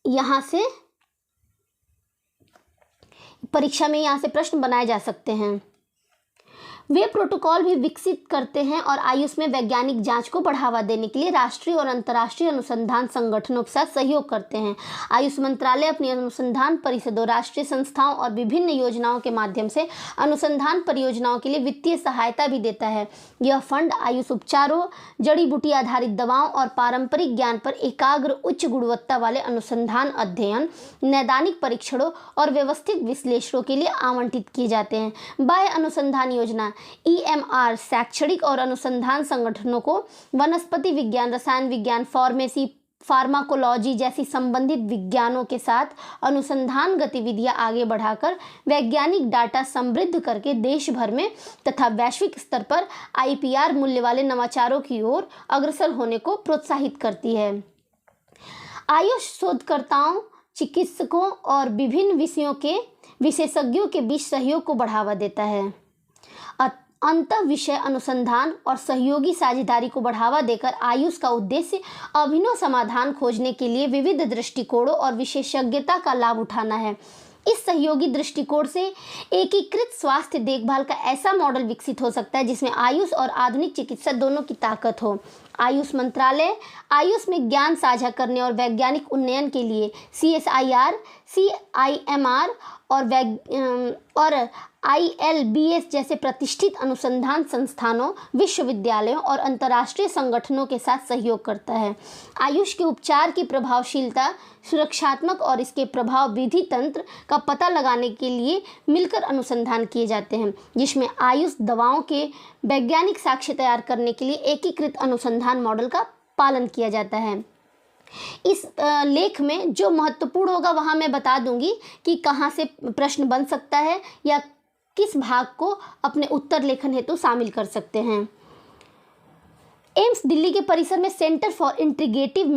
यहाँ से परीक्षा में यहाँ से प्रश्न बनाए जा सकते हैं। वे प्रोटोकॉल भी विकसित करते हैं और आयुष में वैज्ञानिक जांच को बढ़ावा देने के लिए राष्ट्रीय और अंतर्राष्ट्रीय अनुसंधान संगठनों के साथ सहयोग करते हैं। आयुष मंत्रालय अपनी अनुसंधान परिषदों, राष्ट्रीय संस्थाओं और विभिन्न योजनाओं के माध्यम से अनुसंधान परियोजनाओं के लिए वित्तीय सहायता भी देता है। यह फंड आयुष उपचारों, जड़ी बूटी आधारित दवाओं और पारंपरिक ज्ञान पर एकाग्र उच्च गुणवत्ता वाले अनुसंधान अध्ययन, नैदानिक परीक्षणों और व्यवस्थित विश्लेषणों के लिए आवंटित किए जाते हैं। बाह्य अनुसंधान योजना EMR शैक्षणिक और अनुसंधान संगठनों को वनस्पति विज्ञान, रसायन विज्ञान, फार्मेसी, फार्माकोलॉजी जैसी संबंधित विज्ञानों के साथ अनुसंधान गतिविधियां आगे बढ़ाकर वैज्ञानिक डाटा समृद्ध करके देश भर में तथा वैश्विक स्तर पर IPR मूल्य वाले नवाचारों की ओर अग्रसर होने को प्रोत्साहित करती है। आयुष शोधकर्ताओं, चिकित्सकों और विभिन्न विषयों के विशेषज्ञों के बीच सहयोग को बढ़ावा देता है। अंतर विषय अनुसंधान और सहयोगी साझेदारी को बढ़ावा देकर आयुष का उद्देश्य अभिनव समाधान खोजने के लिए विविध दृष्टिकोणों और विशेषज्ञता का लाभ उठाना है। इस सहयोगी दृष्टिकोण से एकीकृत स्वास्थ्य देखभाल का ऐसा मॉडल विकसित हो सकता है जिसमें आयुष और आधुनिक चिकित्सा दोनों की ताकत हो। आयुष मंत्रालय आयुष में ज्ञान साझा करने और वैज्ञानिक उन्नयन के लिए CSIR, CIMR और ILBS जैसे प्रतिष्ठित अनुसंधान संस्थानों, विश्वविद्यालयों और अंतर्राष्ट्रीय संगठनों के साथ सहयोग करता है। आयुष के उपचार की प्रभावशीलता, सुरक्षात्मक और इसके प्रभाव विधि तंत्र का पता लगाने के लिए मिलकर अनुसंधान किए जाते हैं, जिसमें आयुष दवाओं के वैज्ञानिक साक्ष्य तैयार करने के लिए एकीकृत अनुसंधान मॉडल का पालन किया जाता है। इस लेख में जो महत्वपूर्ण होगा वहाँ मैं बता दूंगी कि कहाँ से प्रश्न बन सकता है या किस भाग को अपने उत्तर लेखन हेतु शामिल कर सकते हैं। एम्स दिल्ली के परिसर में centre for integrative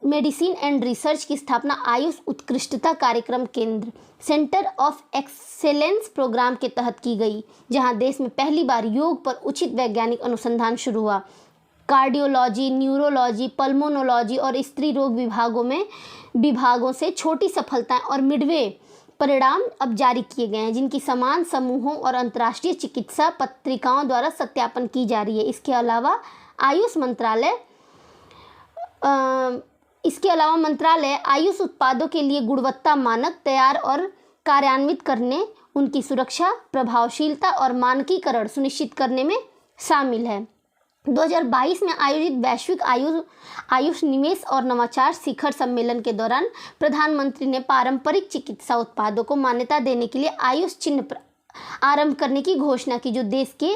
medicine and research की स्थापना आयुष उत्कृष्टता कार्यक्रम केंद्र, सेंटर ऑफ एक्सेलेंस प्रोग्राम के तहत की गई, जहां देश में पहली बार योग पर उचित वैज्ञानिक अनुसंधान शुरू हुआ। कार्डियोलॉजी, न्यूरोलॉजी, पल्मोनोलॉजी और स्त्री रोग विभागों से छोटी सफलताएं और मिडवे परिणाम अब जारी किए गए हैं, जिनकी समान समूहों और अंतर्राष्ट्रीय चिकित्सा पत्रिकाओं द्वारा सत्यापन की जा रही है। इसके अलावा मंत्रालय आयुष उत्पादों के लिए गुणवत्ता मानक तैयार और कार्यान्वित करने, उनकी सुरक्षा, प्रभावशीलता और मानकीकरण सुनिश्चित करने में शामिल है। 2022 में आयोजित वैश्विक आयुष निवेश और नवाचार शिखर सम्मेलन के दौरान प्रधानमंत्री ने पारंपरिक चिकित्सा उत्पादों को मान्यता देने के लिए आयुष चिन्ह आरंभ करने की घोषणा की, जो देश के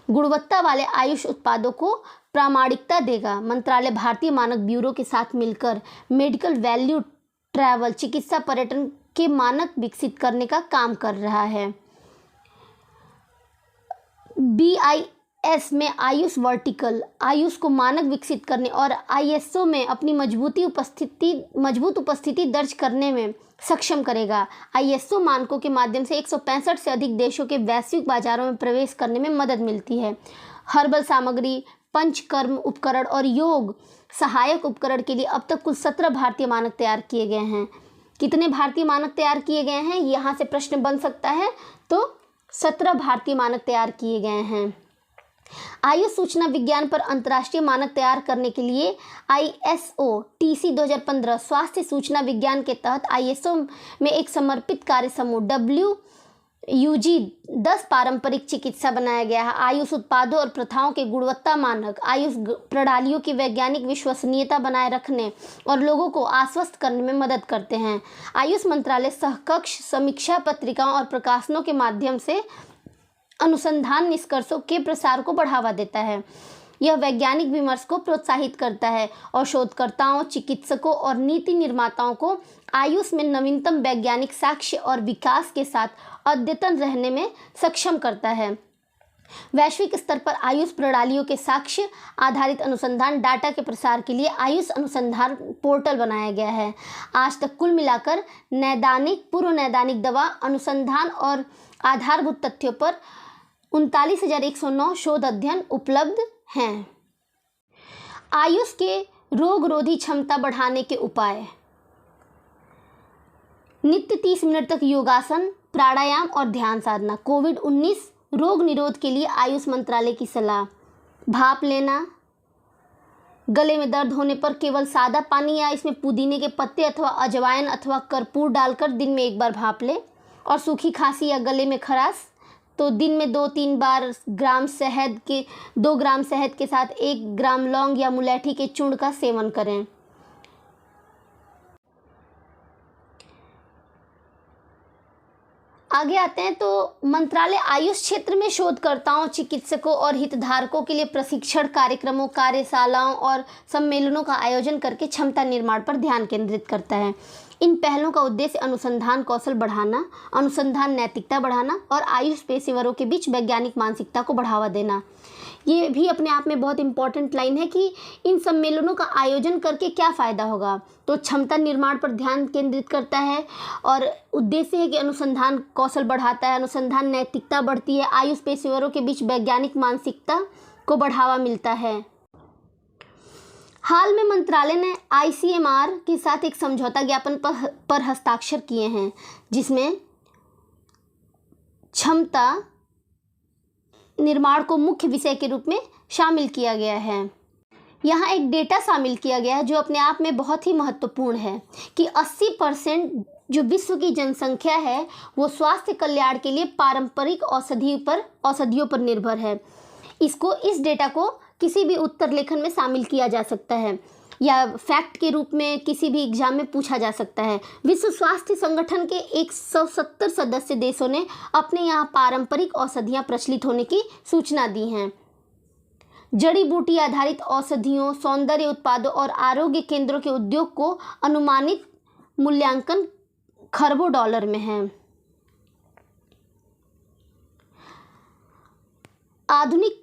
गुणवत्ता वाले आयुष उत्पादों को प्रामाणिकता देगा। मंत्रालय भारतीय मानक ब्यूरो के साथ मिलकर मेडिकल वैल्यू ट्रैवल, चिकित्सा पर्यटन के मानक विकसित करने का काम कर रहा है। BIS में आयुष वर्टिकल आयुष को मानक विकसित करने और ISO में अपनी मजबूत उपस्थिति दर्ज करने में सक्षम करेगा। ISO मानकों के माध्यम से 165 से अधिक देशों के वैश्विक बाजारों में प्रवेश करने में मदद मिलती है। हर्बल सामग्री, पंचकर्म उपकरण और योग सहायक उपकरण के लिए अब तक कुल 17 भारतीय मानक तैयार किए गए हैं। कितने भारतीय मानक तैयार किए गए हैं, यहाँ से प्रश्न बन सकता है, तो 17 भारतीय मानक तैयार किए गए हैं। आयुष सूचना विज्ञान पर अंतर्राष्ट्रीय मानक तैयार करने के लिए ISO TC 2015 स्वास्थ्य सूचना विज्ञान के तहत ISO में एक समर्पित कार्य समूह WUG 10 पारंपरिक चिकित्सा बनाया गया है। आयुष उत्पादों और प्रथाओं के गुणवत्ता मानक आयुष प्रणालियों की वैज्ञानिक विश्वसनीयता बनाए रखने और लोगों को आश्वस्त करने में मदद करते हैं। आयुष मंत्रालय सहकक्ष समीक्षा पत्रिकाओं और प्रकाशनों के माध्यम से अनुसंधान निष्कर्षों के प्रसार को बढ़ावा देता है। यह वैज्ञानिक विमर्श को प्रोत्साहित करता है और शोधकर्ताओं, चिकित्सकों और नीति निर्माताओं को आयुष में नवीनतम वैज्ञानिक साक्ष्य और विकास के साथ अद्यतन रहने में सक्षम करता है। वैश्विक स्तर पर आयुष प्रणालियों के साक्ष्य आधारित अनुसंधान डाटा के प्रसार के लिए आयुष अनुसंधान पोर्टल बनाया गया है। आज तक कुल मिलाकर नैदानिक, पूर्व नैदानिक दवा अनुसंधान और आधारभूत तथ्यों पर 39,109 शोध अध्ययन उपलब्ध हैं। आयुष के रोग रोधी क्षमता बढ़ाने के उपाय। नित्य 30 मिनट तक योगासन, प्राणायाम और ध्यान साधना। कोविड-19 रोग निरोध के लिए आयुष मंत्रालय की सलाह। भाप लेना, गले में दर्द होने पर केवल सादा पानी या इसमें पुदीने के पत्ते अथवा अजवाइन अथवा कर्पूर डालकर दिन में 1 बार भाप लें। और सूखी खांसी या गले में खराश तो दिन में 2-3 बार 2 ग्राम शहद के साथ 1 ग्राम लौंग या मुलैठी के चूर्ण का सेवन करें। आगे आते हैं तो मंत्रालय आयुष क्षेत्र में शोधकर्ताओं, चिकित्सकों और हितधारकों के लिए प्रशिक्षण कार्यक्रमों, कार्यशालाओं और सम्मेलनों का आयोजन करके क्षमता निर्माण पर ध्यान केंद्रित करता है। इन पहलों का उद्देश्य अनुसंधान कौशल बढ़ाना, अनुसंधान नैतिकता बढ़ाना और आयुष पेशेवरों के बीच वैज्ञानिक मानसिकता को बढ़ावा देना। ये भी अपने आप में बहुत इंपॉर्टेंट लाइन है कि इन सम्मेलनों का आयोजन करके क्या फ़ायदा होगा। तो क्षमता निर्माण पर ध्यान केंद्रित करता है और उद्देश्य है कि अनुसंधान कौशल बढ़ाता है, अनुसंधान नैतिकता बढ़ती है, आयुष पेशेवरों के बीच वैज्ञानिक मानसिकता को बढ़ावा मिलता है। हाल में मंत्रालय ने ICMR के साथ एक समझौता ज्ञापन पर हस्ताक्षर किए हैं, जिसमें क्षमता निर्माण को मुख्य विषय के रूप में शामिल किया गया है। यहाँ एक डेटा शामिल किया गया है जो अपने आप में बहुत ही महत्वपूर्ण है कि 80% जो विश्व की जनसंख्या है वो स्वास्थ्य कल्याण के लिए पारंपरिक औषधियों पर निर्भर है। इस डेटा को किसी भी उत्तर लेखन में शामिल किया जा सकता है या फैक्ट के रूप में किसी भी एग्जाम में पूछा जा सकता है। विश्व स्वास्थ्य संगठन के 170 सदस्य देशों ने अपने यहाँ पारंपरिक औषधियाँ प्रचलित होने की सूचना दी हैं। जड़ी बूटी आधारित औषधियों, सौंदर्य उत्पादों और आरोग्य केंद्रों के उद्योग को अनुमानित मूल्यांकन खरबों डॉलर में है। आधुनिक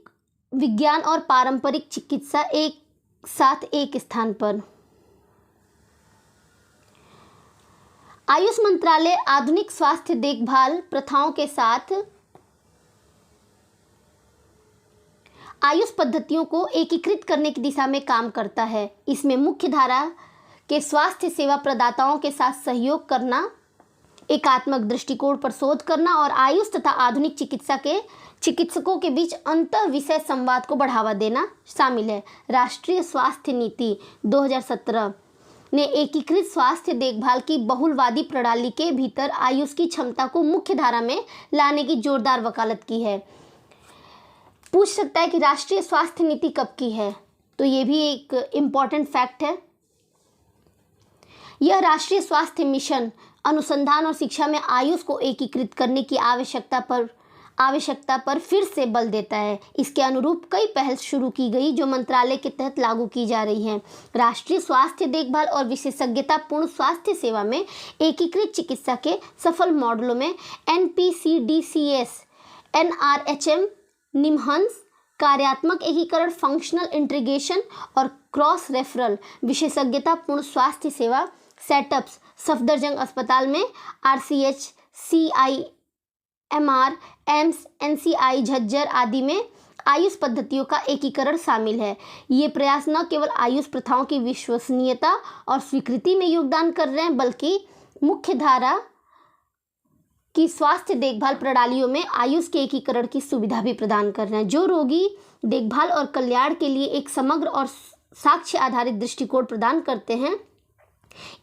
विज्ञान और पारंपरिक चिकित्सा एक साथ एक स्थान पर। आयुष मंत्रालय आधुनिक स्वास्थ्य देखभाल प्रथाओं के साथ आयुष पद्धतियों को एकीकृत करने की दिशा में काम करता है। इसमें मुख्य धारा के स्वास्थ्य सेवा प्रदाताओं के साथ सहयोग करना, एकात्मक दृष्टिकोण पर शोध करना और आयुष तथा आधुनिक चिकित्सकों के बीच अंतर विषय संवाद को बढ़ावा देना शामिल है। राष्ट्रीय स्वास्थ्य नीति 2017 ने एकीकृत स्वास्थ्य देखभाल की बहुलवादी प्रणाली के भीतर आयुष की क्षमता को मुख्य धारा में लाने की जोरदार वकालत की है। पूछ सकता है कि राष्ट्रीय स्वास्थ्य नीति कब की है, तो ये भी एक इम्पॉर्टेंट फैक्ट है। यह राष्ट्रीय स्वास्थ्य मिशन अनुसंधान और शिक्षा में आयुष को एकीकृत करने की आवश्यकता पर फिर से बल देता है। इसके अनुरूप कई पहल शुरू की गई जो मंत्रालय के तहत लागू की जा रही हैं। राष्ट्रीय स्वास्थ्य देखभाल और विशेषज्ञतापूर्ण स्वास्थ्य सेवा में एकीकृत चिकित्सा के सफल मॉडलों में NPCDCS, NRHM, निमहंस, कार्यात्मक एकीकरण, फंक्शनल इंटीग्रेशन और क्रॉस रेफरल विशेषज्ञतापूर्ण स्वास्थ्य सेवा सेटअप्स सफदरजंग अस्पताल में RCH, CIMR, AIIMS, NCI Jhajjar आदि में आयुष पद्धतियों का एकीकरण शामिल है। ये प्रयास न केवल आयुष प्रथाओं की विश्वसनीयता और स्वीकृति में योगदान कर रहे हैं, बल्कि मुख्य धारा की स्वास्थ्य देखभाल प्रणालियों में आयुष के एकीकरण की सुविधा भी प्रदान कर रहे हैं, जो रोगी देखभाल और कल्याण के लिए एक समग्र और साक्ष्य आधारित दृष्टिकोण प्रदान करते हैं।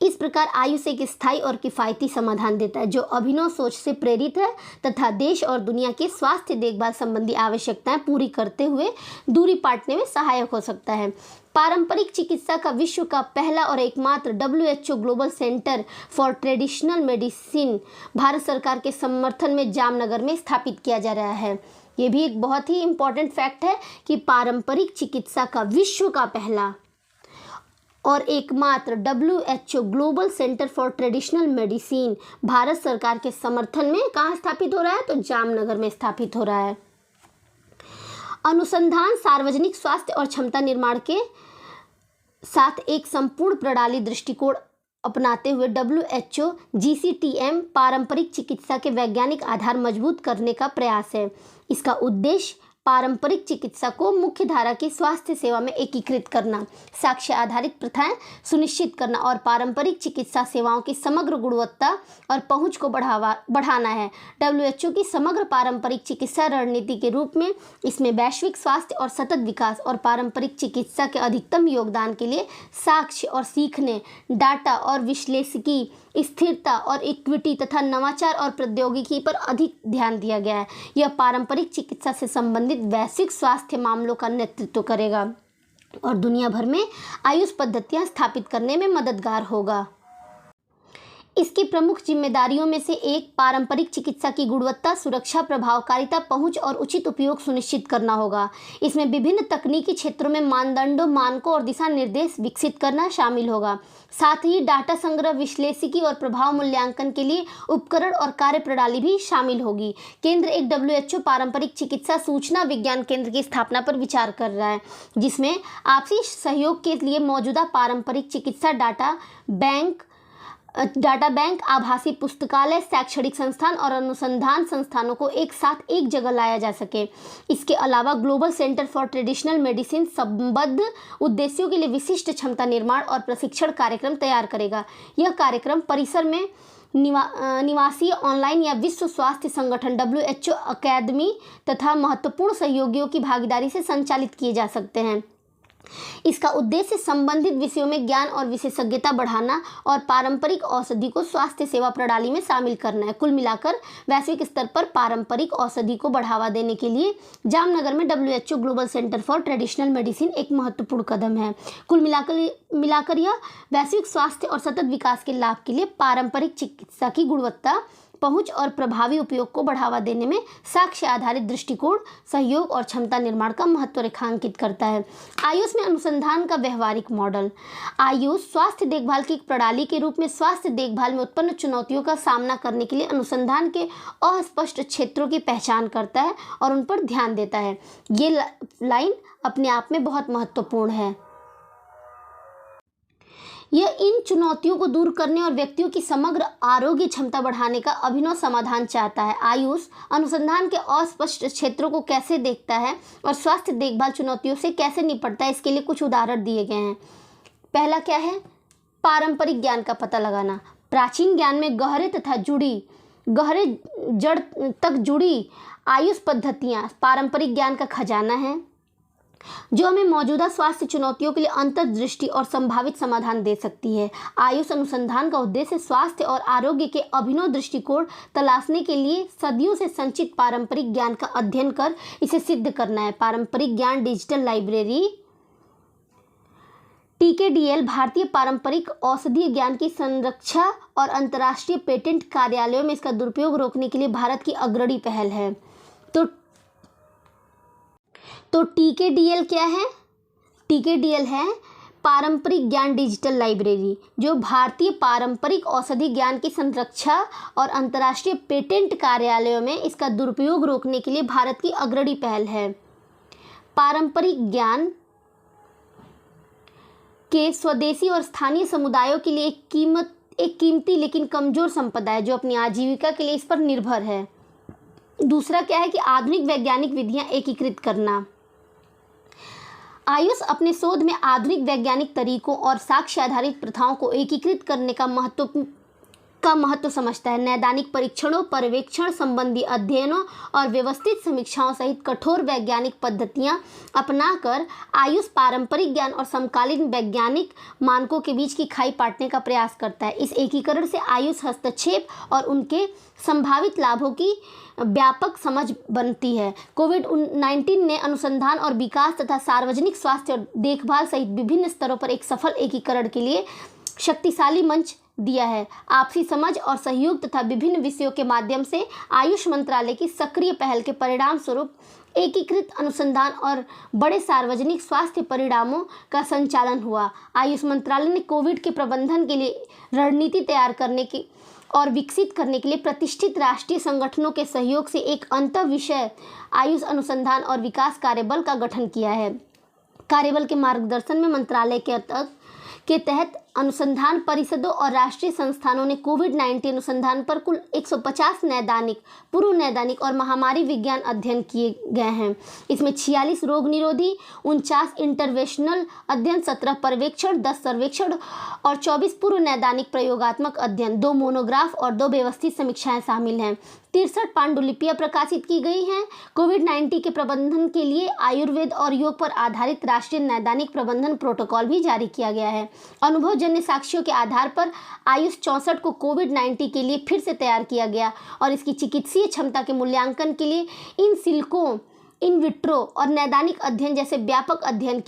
इस प्रकार आयुष एक स्थायी और किफ़ायती समाधान देता है जो अभिनव सोच से प्रेरित है तथा देश और दुनिया के स्वास्थ्य देखभाल संबंधी आवश्यकताएं पूरी करते हुए दूरी पाटने में सहायक हो सकता है। पारंपरिक चिकित्सा का विश्व का पहला और एकमात्र WHO global centre for traditional medicine Bharat सरकार के समर्थन में जामनगर में स्थापित किया जा रहा है। ये भी एक बहुत ही इम्पॉर्टेंट फैक्ट है कि पारंपरिक चिकित्सा का विश्व का पहला और एकमात्र WHO global centre for traditional medicine Bharat सरकार के समर्थन में कहाँ स्थापित हो रहा है, तो जामनगर में स्थापित हो रहा है। अनुसंधान सार्वजनिक स्वास्थ्य और क्षमता निर्माण के साथ एक संपूर्ण प्रणाली दृष्टिकोण अपनाते हुए WHO GCTM पारंपरिक चिकित्सा के वैज्ञानिक आधार मजबूत करने का प्रयास है। इसका उद्देश्य पारंपरिक चिकित्सा को मुख्य धारा की स्वास्थ्य सेवा में एकीकृत करना, साक्ष्य आधारित प्रथाएं सुनिश्चित करना और पारंपरिक चिकित्सा सेवाओं की समग्र गुणवत्ता और पहुंच को बढ़ाना है। WHO की समग्र पारंपरिक चिकित्सा रणनीति के रूप में इसमें वैश्विक स्वास्थ्य और सतत विकास और पारंपरिक चिकित्सा के अधिकतम योगदान के लिए साक्ष्य और सीखने, डाटा और विश्लेषिकी, स्थिरता और इक्विटी तथा नवाचार और प्रौद्योगिकी पर अधिक ध्यान दिया गया है। यह पारंपरिक चिकित्सा से संबंधित वैश्विक स्वास्थ्य मामलों का नेतृत्व करेगा और दुनिया भर में आयुष पद्धतियां स्थापित करने में मददगार होगा। इसकी प्रमुख जिम्मेदारियों में से एक पारंपरिक चिकित्सा की गुणवत्ता, सुरक्षा, प्रभावकारिता, पहुंच और उचित उपयोग सुनिश्चित करना होगा। इसमें विभिन्न तकनीकी क्षेत्रों में मानदंडों, मानकों और दिशा निर्देश विकसित करना शामिल होगा। साथ ही डाटा संग्रह, विश्लेषिकी और प्रभाव मूल्यांकन के लिए उपकरण और कार्यप्रणाली भी शामिल होगी। केंद्र एक WHO पारंपरिक चिकित्सा सूचना विज्ञान केंद्र की स्थापना पर विचार कर रहा है, जिसमें आपसी सहयोग के लिए मौजूदा पारंपरिक चिकित्सा डाटा बैंक, आभासी पुस्तकालय, शैक्षणिक संस्थान और अनुसंधान संस्थानों को एक साथ एक जगह लाया जा सके। इसके अलावा global centre for traditional medicine संबद्ध उद्देश्यों के लिए विशिष्ट क्षमता निर्माण और प्रशिक्षण कार्यक्रम तैयार करेगा। यह कार्यक्रम परिसर में निवासीय, ऑनलाइन या विश्व स्वास्थ्य संगठन WHO अकादमी तथा महत्वपूर्ण सहयोगियों की भागीदारी से संचालित किए जा सकते हैं। इसका उद्देश्य संबंधित विषयों में ज्ञान और विशेषज्ञता बढ़ाना और पारंपरिक औषधि को स्वास्थ्य सेवा प्रणाली में शामिल करना है। कुल मिलाकर वैश्विक स्तर पर पारंपरिक औषधि को बढ़ावा देने के लिए जामनगर में WHO global centre for traditional medicine एक महत्वपूर्ण कदम है। कुल मिलाकर यह वैश्विक स्वास्थ्य और सतत विकास के लाभ के लिए पारंपरिक चिकित्सा की गुणवत्ता, पहुंच और प्रभावी उपयोग को बढ़ावा देने में साक्ष्य आधारित दृष्टिकोण, सहयोग और क्षमता निर्माण का महत्व रेखांकित करता है। आयुष में अनुसंधान का व्यवहारिक मॉडल। आयुष स्वास्थ्य देखभाल की एक प्रणाली के रूप में स्वास्थ्य देखभाल में उत्पन्न चुनौतियों का सामना करने के लिए अनुसंधान के अस्पष्ट क्षेत्रों की पहचान करता है और उन पर ध्यान देता है। ये लाइन अपने आप में बहुत महत्वपूर्ण है। यह इन चुनौतियों को दूर करने और व्यक्तियों की समग्र आरोग्य क्षमता बढ़ाने का अभिनव समाधान चाहता है। आयुष अनुसंधान के अस्पष्ट क्षेत्रों को कैसे देखता है और स्वास्थ्य देखभाल चुनौतियों से कैसे निपटता है, इसके लिए कुछ उदाहरण दिए गए हैं। पहला क्या है? पारंपरिक ज्ञान का पता लगाना। प्राचीन ज्ञान में गहरे जड़ तक जुड़ी आयुष पद्धतियाँ पारंपरिक ज्ञान का खजाना है, जो हमें मौजूदा स्वास्थ्य चुनौतियों के लिए अंतर्दृष्टि और संभावित समाधान दे सकती है। आयुष अनुसंधान का उद्देश्य स्वास्थ्य और आरोग्य के अभिनव दृष्टिकोण तलाशने के लिए सदियों से संचित पारंपरिक ज्ञान का अध्ययन कर इसे सिद्ध करना है। पारंपरिक ज्ञान डिजिटल लाइब्रेरी TKDL भारतीय पारंपरिक औषधीय ज्ञान की संरक्षा और अंतर्राष्ट्रीय पेटेंट कार्यालयों में इसका दुरुपयोग रोकने के लिए भारत की अग्रणी पहल है। तो TKDL क्या है? TKDL है पारंपरिक ज्ञान डिजिटल लाइब्रेरी, जो भारतीय पारंपरिक औषधि ज्ञान की संरक्षा और अंतर्राष्ट्रीय पेटेंट कार्यालयों में इसका दुरुपयोग रोकने के लिए भारत की अग्रणी पहल है। पारंपरिक ज्ञान के स्वदेशी और स्थानीय समुदायों के लिए एक कीमती लेकिन कमजोर संपदा है, जो अपनी आजीविका के लिए इस पर निर्भर है। दूसरा क्या है कि आधुनिक वैज्ञानिक विधियां एकीकृत करना। आयुष अपने शोध में आधुनिक वैज्ञानिक तरीकों और साक्ष्य आधारित प्रथाओं को एकीकृत करने का महत्व समझता है। नैदानिक परीक्षणों, पर्यवेक्षण संबंधी अध्ययनों और व्यवस्थित समीक्षाओं सहित कठोर वैज्ञानिक पद्धतियां अपनाकर आयुष पारंपरिक ज्ञान और समकालीन वैज्ञानिक मानकों के बीच की खाई पाटने का प्रयास करता है। इस एकीकरण से आयुष हस्तक्षेप और उनके संभावित लाभों की व्यापक समझ बनती है। कोविड-19 ने अनुसंधान और विकास तथा सार्वजनिक स्वास्थ्य और देखभाल सहित विभिन्न स्तरों पर एक सफल एकीकरण के लिए शक्तिशाली मंच दिया है। आपसी समझ और सहयोग तथा विभिन्न विषयों के माध्यम से आयुष मंत्रालय की सक्रिय पहल के परिणाम स्वरूप एकीकृत अनुसंधान और बड़े सार्वजनिक स्वास्थ्य परिणामों का संचालन हुआ। आयुष मंत्रालय ने कोविड के प्रबंधन के लिए रणनीति तैयार करने की और विकसित करने के लिए प्रतिष्ठित राष्ट्रीय संगठनों के सहयोग से एक अंतःविषय आयुष अनुसंधान और विकास कार्यबल का गठन किया है। कार्यबल के मार्गदर्शन में मंत्रालय के तहत अनुसंधान परिषदों और राष्ट्रीय संस्थानों ने कोविड-19 अनुसंधान पर कुल 150 नैदानिक, पूर्व नैदानिक और महामारी विज्ञान अध्ययन किए गए हैं। इसमें 46 रोग निरोधी, 49 इंटरवेंशनल अध्ययन, 17 पर्यवेक्षण, 10 सर्वेक्षण और 24 पूर्व नैदानिक प्रयोगात्मक अध्ययन, 2 मोनोग्राफ और 2 व्यवस्थित समीक्षाएं शामिल हैं। 63 पांडुलिपियां प्रकाशित की गई हैं। कोविड-19 के प्रबंधन के लिए आयुर्वेद और योग पर आधारित राष्ट्रीय नैदानिक प्रबंधन प्रोटोकॉल भी जारी किया गया है। अनुभवजन्य साक्ष्यों के आधार पर आयुष 64 को कोविड-19 के लिए फिर से तैयार किया गया और इसकी चिकित्सीय क्षमता के मूल्यांकन के लिए इन सिलिको, इन विट्रो और नैदानिक अध्ययन जैसे व्यापक अध्ययन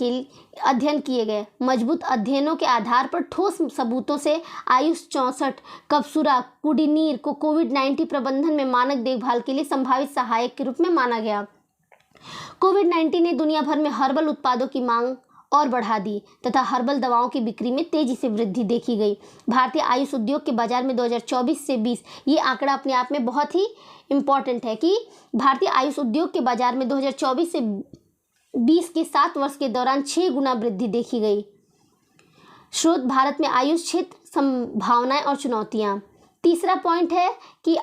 किए गए। मजबूत अध्ययनों के आधार पर ठोस सबूतों से आयुष 64 कप्सुरा कुडिनीर को कोविड-19 प्रबंधन में मानक देखभाल के लिए संभावित सहायक के रूप में माना गया। कोविड-19 ने दुनिया भर में हर्बल उत्पादों की मांग और बढ़ा दी तथा हर्बल दवाओं की बिक्री में तेजी से वृद्धि देखी गई। भारतीय आयुष उद्योग के बाजार में 2024 से 20, ये आंकड़ा अपने आप में बहुत ही इम्पॉर्टेंट है कि भारतीय आयुष उद्योग के बाजार में 2024 से 20 के 7 वर्ष के दौरान 6 गुना वृद्धि देखी गई। स्रोत: भारत में आयुष क्षेत्र, संभावनाएं और चुनौतियां। तीसरा पॉइंट है कि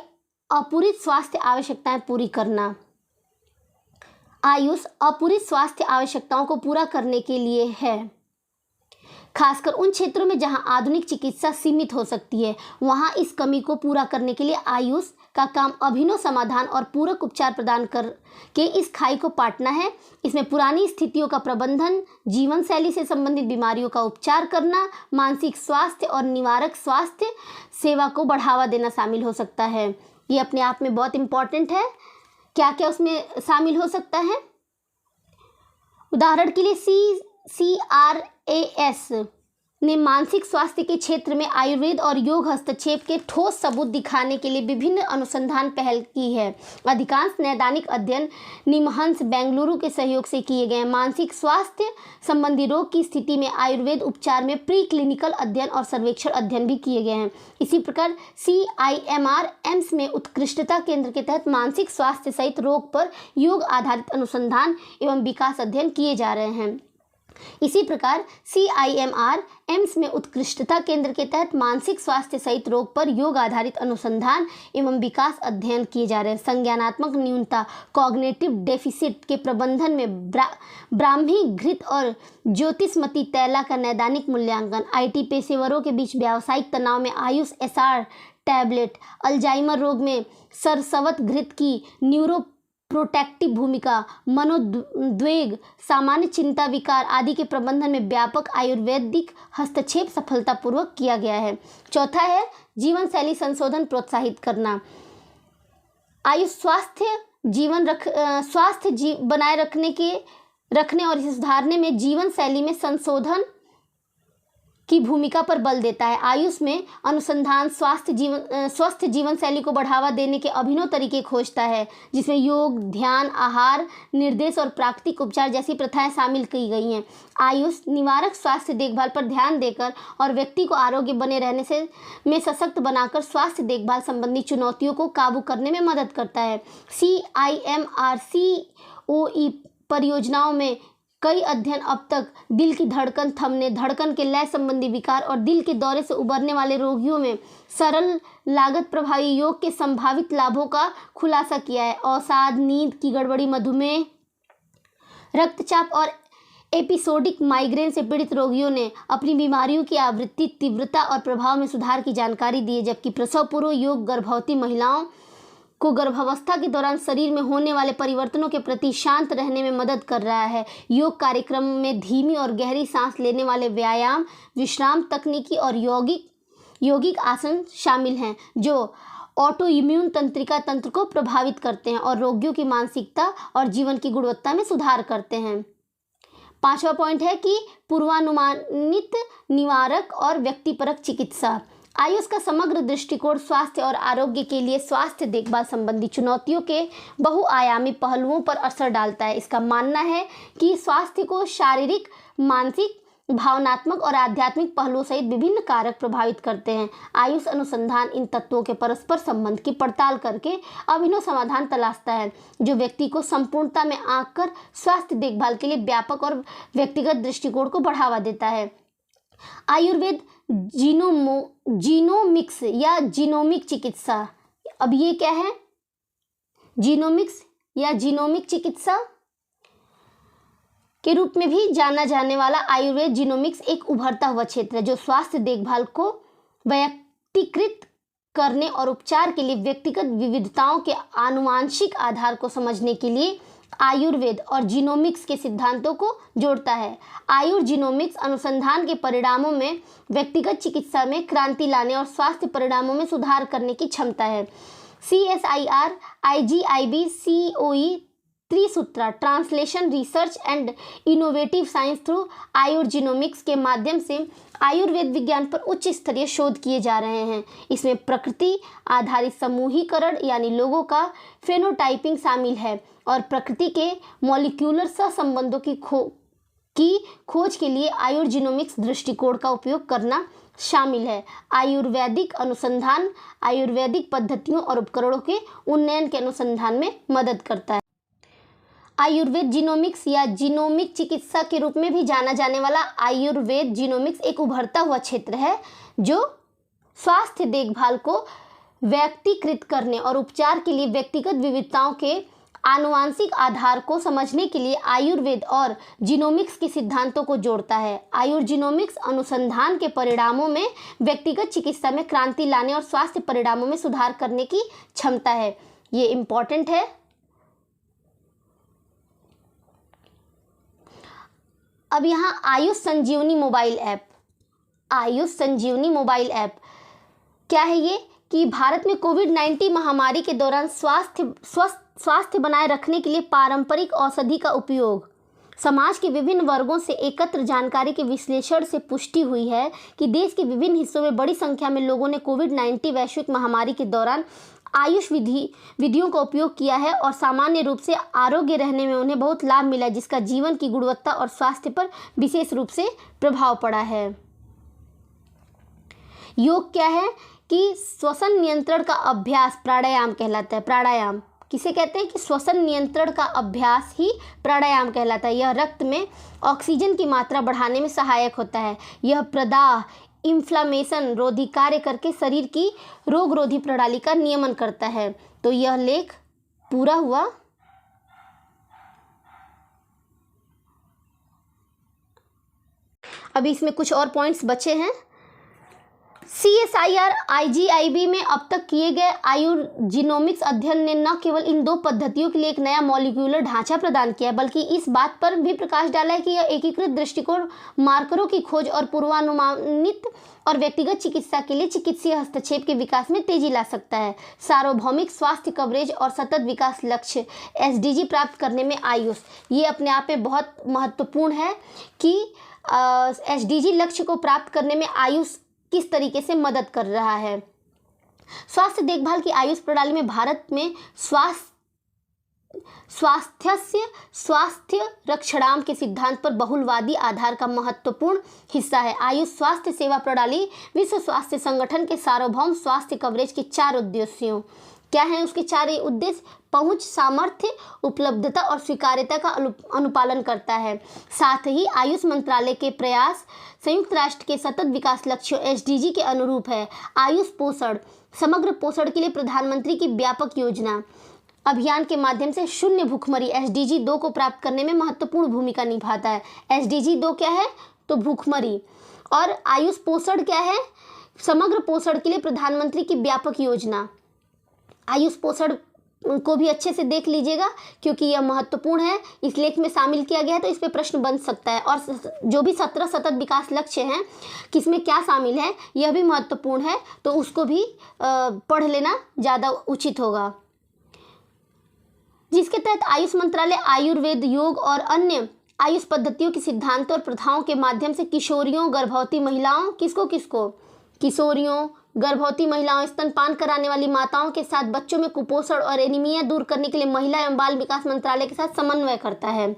अपूरित स्वास्थ्य आवश्यकताएं पूरी करना। आयुष अपूरित स्वास्थ्य आवश्यकताओं को पूरा करने के लिए है, खासकर उन क्षेत्रों में जहां आधुनिक चिकित्सा सीमित हो सकती है। वहां इस कमी को पूरा करने के लिए आयुष का काम अभिनव समाधान और पूरक उपचार प्रदान करके इस खाई को पाटना है। इसमें पुरानी स्थितियों का प्रबंधन, जीवन शैली से संबंधित बीमारियों का उपचार करना, मानसिक स्वास्थ्य और निवारक स्वास्थ्य सेवा को बढ़ावा देना शामिल हो सकता है। ये अपने आप में बहुत इंपॉर्टेंट है। क्या क्या उसमें शामिल हो सकता है? उदाहरण के लिए CRAS ने मानसिक स्वास्थ्य के क्षेत्र में आयुर्वेद और योग हस्तक्षेप के ठोस सबूत दिखाने के लिए विभिन्न अनुसंधान पहल की है। अधिकांश नैदानिक अध्ययन निमहंस, बेंगलुरु के सहयोग से किए गए। मानसिक स्वास्थ्य संबंधी रोग की स्थिति में आयुर्वेद उपचार में प्री क्लिनिकल अध्ययन और सर्वेक्षण अध्ययन भी किए गए हैं। इसी प्रकार CIMR एम्स में उत्कृष्टता केंद्र के तहत मानसिक स्वास्थ्य सहित रोग पर योग आधारित अनुसंधान एवं विकास अध्ययन किए जा रहे हैं। इसी प्रकार CIMR एम्स में उत्कृष्टता केंद्र के तहत मानसिक स्वास्थ्य सहित रोग पर योग आधारित अनुसंधान एवं विकास अध्ययन किए जा रहे हैं। संज्ञानात्मक न्यूनता, कॉग्निटिव डेफिसिट के प्रबंधन में ब्राह्मी घृत और ज्योतिषमती तैला का नैदानिक मूल्यांकन, IT पेशेवरों के बीच व्यावसायिक तनाव में आयुष SR टैबलेट, अल्जाइमर रोग में सरसवत घृत की न्यूरो प्रोटेक्टिव भूमिका, मनोद्वेग, सामान्य चिंता विकार आदि के प्रबंधन में व्यापक आयुर्वेदिक हस्तक्षेप सफलतापूर्वक किया गया है। चौथा है जीवन शैली संशोधन प्रोत्साहित करना। आयुष स्वास्थ्य बनाए रखने और इसे सुधारने में जीवन शैली में संशोधन की भूमिका पर बल देता है। आयुष में अनुसंधान स्वस्थ जीवन शैली को बढ़ावा देने के अभिनव तरीके खोजता है, जिसमें योग, ध्यान, आहार निर्देश और प्राकृतिक उपचार जैसी प्रथाएं शामिल की गई हैं। आयुष निवारक स्वास्थ्य देखभाल पर ध्यान देकर और व्यक्ति को आरोग्य बने रहने में सशक्त बनाकर स्वास्थ्य देखभाल संबंधी चुनौतियों को काबू करने में मदद करता है। CIMR COE परियोजनाओं में कई अध्ययन अब तक दिल की धड़कन थमने, धड़कन के लय संबंधी विकार और दिल के दौरे से उबरने वाले रोगियों में सरल लागत प्रभावी योग के संभावित लाभों का खुलासा किया है। अवसाद, नींद की गड़बड़ी, मधुमेह, रक्तचाप और एपिसोडिक माइग्रेन से पीड़ित रोगियों ने अपनी बीमारियों की आवृत्ति, तीव्रता और प्रभाव में सुधार की जानकारी दी है। जबकि प्रसव पूर्व योग गर्भवती महिलाओं को गर्भावस्था के दौरान शरीर में होने वाले परिवर्तनों के प्रति शांत रहने में मदद कर रहा है। योग कार्यक्रम में धीमी और गहरी सांस लेने वाले व्यायाम, विश्राम तकनीकी और यौगिक आसन शामिल हैं, जो ऑटो इम्यून तंत्रिका तंत्र को प्रभावित करते हैं और रोगियों की मानसिकता और जीवन की गुणवत्ता में सुधार करते हैं। पांचवा पॉइंट है कि पूर्वानुमानित, निवारक और व्यक्तिपरक चिकित्सा। आयुष का समग्र दृष्टिकोण स्वास्थ्य और आरोग्य के लिए स्वास्थ्य देखभाल संबंधी चुनौतियों के बहुआयामी पहलुओं पर असर डालता है। इसका मानना है कि स्वास्थ्य को शारीरिक, मानसिक, भावनात्मक और आध्यात्मिक पहलुओं सहित विभिन्न कारक प्रभावित करते हैं। आयुष अनुसंधान इन तत्वों के परस्पर संबंध की पड़ताल करके अभिनव समाधान तलाशता है, जो व्यक्ति को संपूर्णता में आकर स्वास्थ्य देखभाल के लिए व्यापक और व्यक्तिगत दृष्टिकोण को बढ़ावा देता है। आयुर्वेद जीनोमिक्स या जीनोमिक चिकित्सा। अब ये क्या है? जीनोमिक्स या जीनोमिक चिकित्सा के रूप में भी जाना जाने वाला आयुर्वेद जीनोमिक्स एक उभरता हुआ क्षेत्र है जो स्वास्थ्य देखभाल को व्यक्तिकृत करने और उपचार के लिए व्यक्तिगत विविधताओं के आनुवांशिक आधार को समझने के लिए आयुर्वेद और जीनोमिक्स के सिद्धांतों को जोड़ता है। आयुर्जीनोमिक्स अनुसंधान के परिणामों में व्यक्तिगत चिकित्सा में क्रांति लाने और स्वास्थ्य परिणामों में सुधार करने की क्षमता है। CSIR IGIB COE Trisutra translation research and innovative science through ayurgenomics के माध्यम से आयुर्वेद विज्ञान पर उच्च स्तरीय शोध किए जा रहे हैं। इसमें प्रकृति आधारित समूहीकरण यानी लोगों का फेनोटाइपिंग शामिल है और प्रकृति के मॉलिक्यूलर सहसंबंधों की खोज के लिए आयुर्जीनोमिक्स दृष्टिकोण का उपयोग करना शामिल है। आयुर्वेदिक अनुसंधान आयुर्वेदिक पद्धतियों और उपकरणों के उन्नयन के अनुसंधान में मदद करता है। आयुर्वेद जीनोमिक्स या जीनोमिक चिकित्सा के रूप में भी जाना जाने वाला आयुर्वेद जीनोमिक्स एक उभरता हुआ क्षेत्र है जो स्वास्थ्य देखभाल को व्यक्तिकृत करने और उपचार के लिए व्यक्तिगत विविधताओं के आनुवांशिक आधार को समझने के लिए आयुर्वेद और जीनोमिक्स के सिद्धांतों को जोड़ता है। आयुर्जीनोमिक्स अनुसंधान के परिणामों में व्यक्तिगत चिकित्सा में क्रांति लाने और स्वास्थ्य परिणामों में सुधार करने की क्षमता है। ये इम्पॉर्टेंट है। अब यहाँ आयुष संजीवनी मोबाइल ऐप। आयुष संजीवनी मोबाइल ऐप क्या है? ये कि भारत में कोविड-19 महामारी के दौरान स्वास्थ्य बनाए रखने के लिए पारंपरिक औषधि का उपयोग समाज के विभिन्न वर्गों से एकत्र जानकारी के विश्लेषण से पुष्टि हुई है कि देश के विभिन्न हिस्सों में बड़ी संख्या में लोगों ने कोविड-19 वैश्विक महामारी के दौरान आयुष विधियों का उपयोग किया है और सामान्य रूप से आरोग्य रहने में उन्हें बहुत लाभ मिला, जिसका जीवन की गुणवत्ता और स्वास्थ्य पर विशेष रूप से प्रभाव पड़ा है। योग क्या है? कि श्वसन नियंत्रण का अभ्यास प्राणायाम कहलाता है। प्राणायाम किसे कहते हैं? कि श्वसन नियंत्रण का अभ्यास ही प्राणायाम कहलाता है। यह रक्त में ऑक्सीजन की मात्रा बढ़ाने में सहायक होता है। यह प्रदाह इन्फ्लामेशन रोधी कार्य करके शरीर की रोग रोधी प्रणाली का नियमन करता है। तो यह लेख पूरा हुआ। अभी इसमें कुछ और पॉइंट्स बचे हैं। CSIR IGIB में अब तक किए गए आयुर्जीनोमिक्स अध्ययन ने न केवल इन दो पद्धतियों के लिए एक नया मॉलिक्यूलर ढांचा प्रदान किया, बल्कि इस बात पर भी प्रकाश डाला है कि यह एकीकृत दृष्टिकोण मार्करों की खोज और पूर्वानुमानित और व्यक्तिगत चिकित्सा के लिए चिकित्सीय हस्तक्षेप के विकास में तेजी ला सकता है। सार्वभौमिक स्वास्थ्य कवरेज और सतत विकास लक्ष्य SDG प्राप्त करने में आयुष, ये अपने आप में बहुत महत्वपूर्ण है कि SDG लक्ष्य को प्राप्त करने में आयुष किस तरीके से मदद कर रहा है। स्वास्थ्य देखभाल की आयुष प्रणाली में भारत में स्वास्थ्य रक्षणाम के सिद्धांत पर बहुलवादी आधार का महत्वपूर्ण हिस्सा है। आयुष स्वास्थ्य सेवा प्रणाली विश्व स्वास्थ्य संगठन के सार्वभौम स्वास्थ्य कवरेज के 4 उद्देश्यों क्या हैं? उसके 4 उद्देश्य पहुंच, सामर्थ्य, उपलब्धता और स्वीकार्यता का अनुपालन करता है। साथ ही आयुष मंत्रालय के प्रयास संयुक्त राष्ट्र के सतत विकास लक्ष्यों SDG के अनुरूप है। आयुष पोषण समग्र पोषण के लिए प्रधानमंत्री की व्यापक योजना अभियान के माध्यम से शून्य भूखमरी SDG 2 को प्राप्त करने में महत्वपूर्ण भूमिका निभाता है। SDG 2 क्या है? तो भूखमरी। और आयुष पोषण क्या है? समग्र पोषण के लिए प्रधानमंत्री की व्यापक योजना। आयुष पोषण को भी अच्छे से देख लीजिएगा क्योंकि यह महत्वपूर्ण है, इस लेख में शामिल किया गया है, तो इस पे प्रश्न बन सकता है। और जो भी 17 सतत विकास लक्ष्य हैं किसमें क्या शामिल है यह भी महत्वपूर्ण है, तो उसको भी पढ़ लेना ज़्यादा उचित होगा। जिसके तहत आयुष मंत्रालय आयुर्वेद, योग और अन्य आयुष पद्धतियों के सिद्धांतों और प्रथाओं के माध्यम से किशोरियों, गर्भवती महिलाओं, किशोरियों, गर्भवती महिलाओं, स्तनपान कराने वाली माताओं के साथ बच्चों में कुपोषण और एनीमिया दूर करने के लिए महिला एवं बाल विकास मंत्रालय के साथ समन्वय करता है।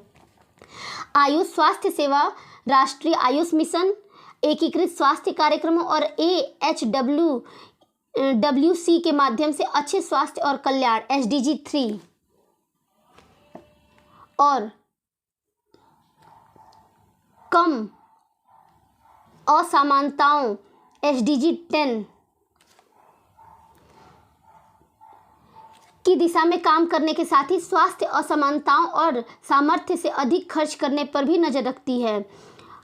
आयुष स्वास्थ्य सेवा, राष्ट्रीय आयुष मिशन, एकीकृत स्वास्थ्य कार्यक्रमों और AHWC के माध्यम से अच्छे स्वास्थ्य और कल्याण SDG 3 और कम असमानताओं SDG 10 की दिशा में काम करने के साथ ही स्वास्थ्य असमानताओं और सामर्थ्य से अधिक खर्च करने पर भी नजर रखती है।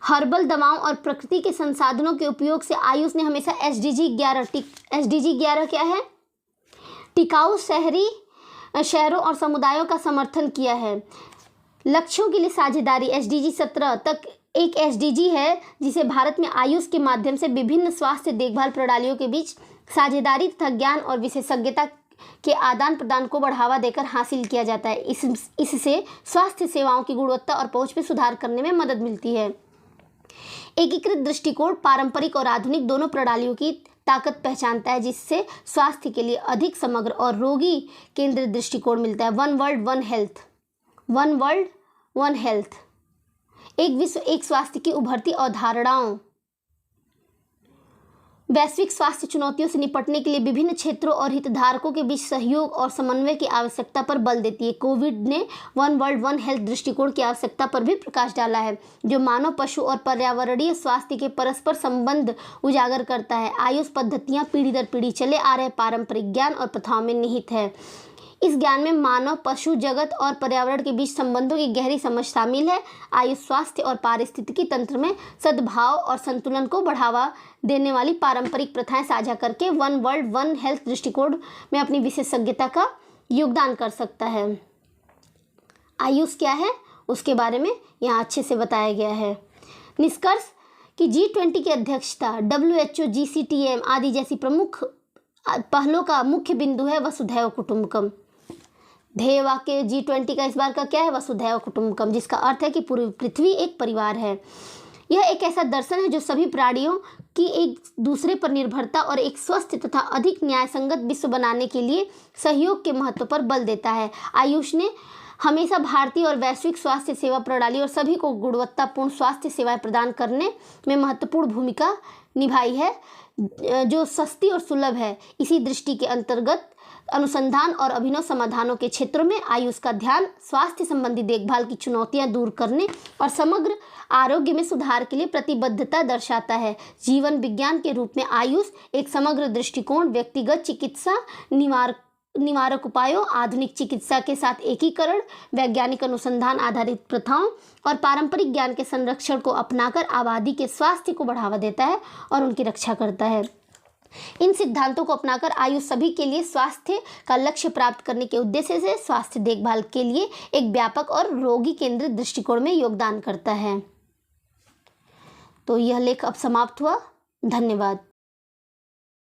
हर्बल दवाओं और प्रकृति के संसाधनों के उपयोग से आयुष ने हमेशा SDG 11 क्या है? टिकाऊ शहरों और समुदायों का समर्थन किया है। लक्ष्यों के लिए साझेदारी SDG 17 तक एक SDG है जिसे भारत में आयुष के माध्यम से विभिन्न स्वास्थ्य देखभाल प्रणालियों के बीच साझेदारी तथा ज्ञान और विशेषज्ञता के आदान प्रदान को बढ़ावा देकर हासिल किया जाता है। इससे स्वास्थ्य सेवाओं की गुणवत्ता और पहुंच में सुधार करने में मदद मिलती है। एकीकृत दृष्टिकोण पारंपरिक और आधुनिक दोनों प्रणालियों की ताकत पहचानता है, जिससे स्वास्थ्य के लिए अधिक समग्र और रोगी केंद्रित दृष्टिकोण मिलता है। वन वर्ल्ड वन हेल्थ, एक विश्व एक स्वास्थ्य की उभरती अवधारणाओं वैश्विक स्वास्थ्य चुनौतियों से निपटने के लिए विभिन्न क्षेत्रों और हितधारकों के बीच सहयोग और समन्वय की आवश्यकता पर बल देती है। कोविड ने वन वर्ल्ड वन हेल्थ दृष्टिकोण की आवश्यकता पर भी प्रकाश डाला है, जो मानव, पशु और पर्यावरणीय स्वास्थ्य के परस्पर संबंध उजागर करता है। आयुष पद्धतियां पीढ़ी दर पीढ़ी चले आ रहे पारंपरिक ज्ञान और प्रथाओं में निहित है। इस ज्ञान में मानव, पशु जगत और पर्यावरण के बीच संबंधों की गहरी समझ शामिल है। आयुष स्वास्थ्य और पारिस्थितिकी तंत्र में सद्भाव और संतुलन को बढ़ावा देने वाली पारंपरिक प्रथाएं साझा करके वन वर्ल्ड वन हेल्थ दृष्टिकोण में अपनी विशेषज्ञता का योगदान कर सकता है। आयुष क्या है उसके बारे में यहाँ अच्छे से बताया गया है। निष्कर्ष कि G20 की अध्यक्षता, WHO, GCTM आदि जैसी प्रमुख पहलों का मुख्य बिंदु है वसुधैव कुटुंबकम। ध्येय वाक्य G20 का इस बार का क्या है? वसुधैव कुटुंबकम, जिसका अर्थ है कि पूरी पृथ्वी एक परिवार है। यह एक ऐसा दर्शन है जो सभी प्राणियों की एक दूसरे पर निर्भरता और एक स्वस्थ तथा अधिक न्यायसंगत विश्व बनाने के लिए सहयोग के महत्व पर बल देता है। आयुष ने हमेशा भारतीय और वैश्विक स्वास्थ्य सेवा प्रणाली और सभी को गुणवत्तापूर्ण स्वास्थ्य सेवाएं प्रदान करने में महत्वपूर्ण भूमिका निभाई है, जो सस्ती और सुलभ है। इसी दृष्टि के अंतर्गत अनुसंधान और अभिनव समाधानों के क्षेत्रों में आयुष का ध्यान स्वास्थ्य संबंधी देखभाल की चुनौतियां दूर करने और समग्र आरोग्य में सुधार के लिए प्रतिबद्धता दर्शाता है। जीवन विज्ञान के रूप में आयुष एक समग्र दृष्टिकोण, व्यक्तिगत चिकित्सा, निवारक उपायों, आधुनिक चिकित्सा के साथ एकीकरण, वैज्ञानिक अनुसंधान आधारित प्रथाओं और पारंपरिक ज्ञान के संरक्षण को अपनाकर आबादी के स्वास्थ्य को बढ़ावा देता है और उनकी रक्षा करता है। इन सिद्धांतों को अपनाकर आयुष सभी के लिए स्वास्थ्य का लक्ष्य प्राप्त करने के उद्देश्य से स्वास्थ्य देखभाल के लिए एक व्यापक और रोगी केंद्रित दृष्टिकोण में योगदान करता है। तो यह लेख अब समाप्त हुआ। धन्यवाद।